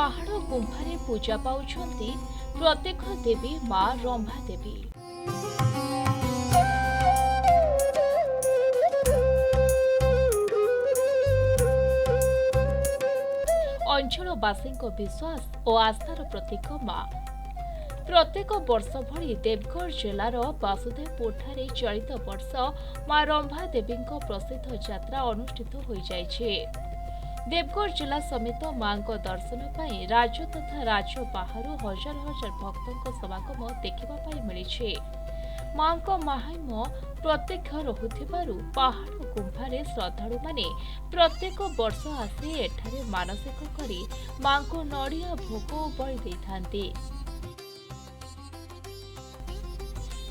पहाड़ गुंफारे पूजा पाउछंती प्रत्येक देवी माँ रंभा देवी। अंचलवासी विश्वास और आस्थार प्रतीक माँ। प्रत्येक वर्ष भली देवगढ़ जिलार वासुदेवपुर ठारे चलित वर्ष माँ रंभा देवी प्रसिद्ध यात्रा अनुष्ठित हो जाइछे। देवगढ़ जिला समेत मां दर्शन पाई राज्य तथा राज्य बाहर हजार हजार भक्तों समागम देखा मिली। मां महात्म्य प्रत्यक्ष रहुथिबारु पहाड़ गुंफारे श्रद्धालु माने प्रत्येक वर्ष आसी एठारे मानसिक करी मां को नड़िया भोग बलि देइथांती।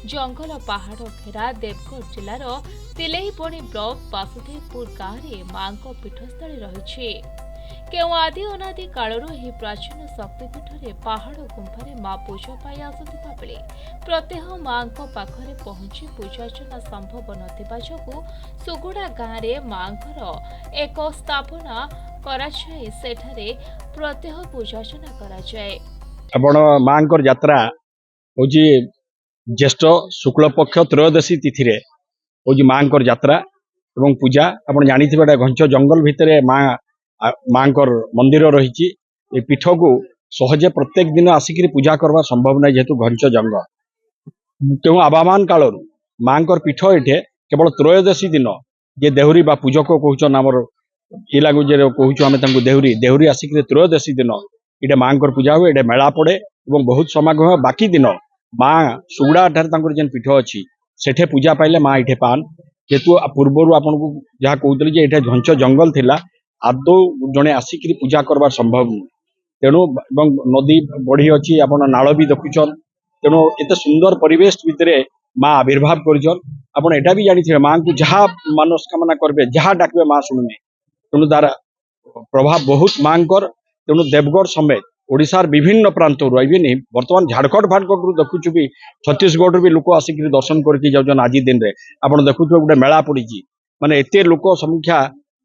जंगल पहाड़ घेरा देवगढ़ जिलार तिलेईबणी ब्लॉक वासुदेवपुर गाँव में मां पीठस्थली रही। केउ आदि अनादि कालरू ही प्राचीन शक्तिपीठ पहाड़ गुंफारे मां पूजा पाई आसुथिबा बेले प्रत्यह मां पाखरे पहुंची पूजार्चना संभव नथिबा जोगु सुगुड़ा गाँव में मां एक स्थापना कराଯାई सेठारे प्रत्यह पूजार्चना कराଯାए। आपण मांकर यात्रा होजी ज्येष्ठ शुक्ल पक्ष त्रयोदशी तिथि रे होजी मांकर यात्रा एवं पूजा। आपण जानिथिबे घंच जंगल भितरे मांकर मंदिर रही। ए पीठ को सहजे प्रत्येक दिन आसिक पूजा करवा संभव नहीं जेहेतु घंच जंगल। तेणु आवामान काल मांकर पीठ एठे केवल त्रयोदशी दिन जे देहुरी बा पूजक कहून आमर ये लगुच कहूँ आम देहुरी देहुरी आसिक त्रयोदशी दिन ये मांकर पूजा हुए। ये मेला पड़े और बहुत समागम। बाकी दिन माँ सुगुड़ा ठार जेन पीठ अच्छी सेठे पूजा पाइले माँ ये पान जेतु पूर्वर आपन को जहाँ कहते जे ये घंच जंगल थिला आदौ जड़े आसिक पूजा करवार संभव नहीं। तेणु नदी बढ़ी अच्छी आप नाल भी देखुन। तेणु एत सुंदर परिवेश भितर माँ आविर्भाव कर एटा भी जानी माँ को जहाँ मनस्कामना करेंगे जहाँ डाकबे माँ शुणवे। तेणु तार प्रभाव बहुत मांकर। तेणु देवगढ़ समेत ओडिशार विभिन्न प्रांत रही बर्तमान झारखंड फारखंड देखुचु भी छत्तीसगढ़ भी लोक आसिक दर्शन करके जाऊन। आज दिन में आप देखुए गोटे मेला पड़ी माने एते लोक समीक्षा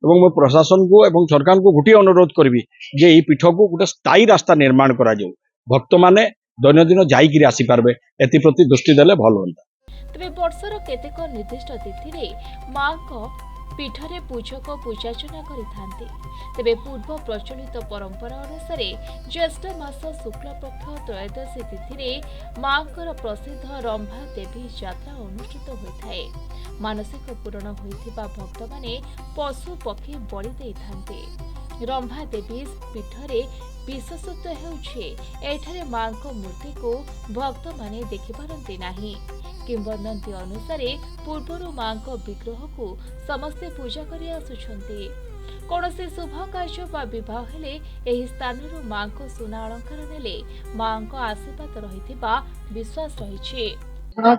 एवं मैं प्रशासन को एवं सरकार को गोटे अनुरोध करी जे ये पीठ को गोटे स्थायी रास्ता निर्माण करा जाऊ भक्त माने दैनंदिन जाइकिरी आसी पारबे एप्रति दृष्टि देले भल होता। तेरे वर्षर केतेक निर्दिष्ट तिथि मां पीठरे पूजक पूजार्चना करिथांती। तेबे पूर्व प्रचलित परंपरा अनुसार ज्येष्ठ मास शुक्ल पक्ष त्रयोदशी तिथि मांकर प्रसिद्ध रंभा देवी यात्रा अनुष्ठित होइथाए। मानसिक पूरण होइथिबा भक्त माने पशु पक्षी बलि देइथांती। रंभा देवी पीठरे विशेषत्व हेउछि एठारे मांको मूर्ति को भक्त माने देखि पारंती नाही। किंवदंती अनुसार पूर्वर मां विग्रह को समस्ते पूजा करि आसुछंती। कौनसी शुभ कार्य वा विवाह हेले एही स्थानरू मां को सुना अलंकार नेले मां को आशीर्वाद रहिथिबा विश्वास रहिछि। घर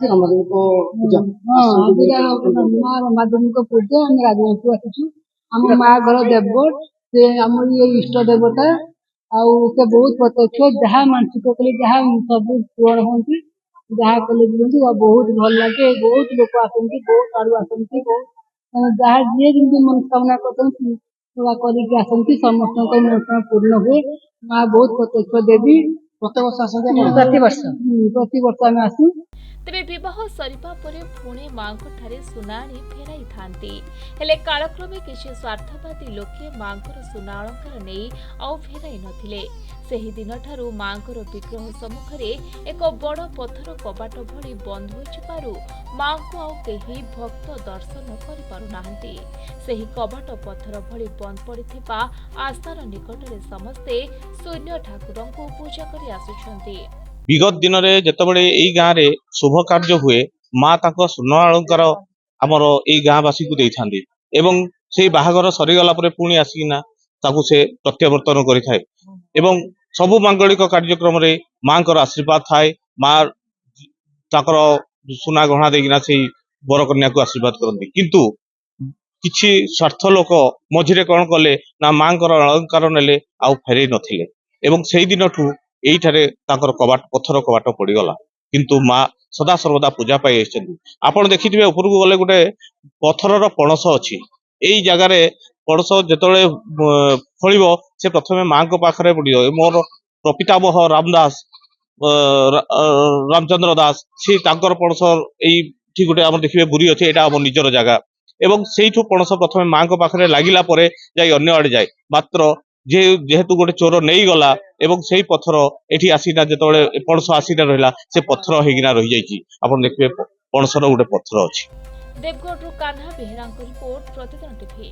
देवगढ़ से आम इष्ट देवता से बहुत प्रत्यक्ष जहाँ मानसिक कले जहाँ सब पूरण होती जहाँ कले बहुत भल लगे। बहुत लोग आसती बहुत आड़ू आसती बहुत जहाँ जी जमी मनस्कामना करके आसती समस्त मनस्कामना पूर्ण हुए। माँ बहुत प्रत्यक्ष देवी प्रति वर्ष आम आसू। तेबे विवाह सरिबा परे पुणे मांको ठारे सुनाणी फेराई थांती। हेले कालक्रमे किछि स्वार्थवादी लोके मांकर सुना अलंकार नै आउ फेराई नथिले। सेही दिन ठारू मांकर विग्रह सम्मुखरे एक बड़ पत्थर कबाट भली बंद होइछिबारु मांको आउ केही भक्त दर्शन करि पारु नाहंती। सेही कबाट पत्थर भली बंद पड़िथिबा आस्थार निकटरे समस्ते शून्य ठाकुरंको पूजा करि आसुछंती। विगत दिन में जितेबाला यही गाँव में शुभ कार्य हुए माँ स्वर्ण अलंकार आमर यही गाँववासी को दे था से बाहागर सरीगला पुणी आसिकिना से प्रत्यावर्तन करें सबु मांगलिक कार्यक्रम माँ आशीर्वाद थाए। माँ सुना गहना देना से बरकन्या को आशीर्वाद करती किंतु किछि स्वार्थ लोक मझे कौन कले ना माँ अलंकार नेले आउ फेरे नथिले दिन ठू यही कबाट पत्थर कबाट पड़गला किंतु माँ सदा सर्वदा पूजा पाई आपड़ देखिए ऊपर को गले गोटे पत्थर पणस अच्छी यही जगार ପଣସ ଯେତେବେଳେ ଫଳିବ ସେ ପ୍ରଥମେ ମାଙ୍କ ପାଖରେ ପଡିବ। ମୋର ପ୍ରପିତାମହ ରାମଦାସ ରାମଚନ୍ଦ୍ର ଦାସ ସେ ତାଙ୍କର ପଣସ ଏଇଠି ଗୋଟେ ଆମର ଦେଖିବେ ବୁରି ଅଛି, ଏଇଟା ଆମ ନିଜର ଜାଗା ଏବଂ ସେଇଠୁ ପଣସ ପ୍ରଥମେ ମାଙ୍କ ପାଖରେ ଲାଗିଲା ପରେ ଯାଇ ଅନ୍ୟ ଆଡେ ଯାଏ। ମାତ୍ର ଯେହେତୁ ଗୋଟେ ଚୋର ନେଇଗଲା ଏବଂ ସେଇ ପଥର ଏଠି ଆସିନା ଯେତେବେଳେ ପଣସ ଆସିନା ରହିଲା ସେ ପଥର ହେଇକିନା ରହିଯାଇଛି। ଆପଣ ଦେଖିବେ ପଣସର ଗୋଟେ ପଥର ଅଛି। ଦେବଗଡ଼ରୁ କାହ୍ନା ବେହେରାଙ୍କ ରିପୋର୍ଟ, ପ୍ରତିଦିନ ଟିଭି।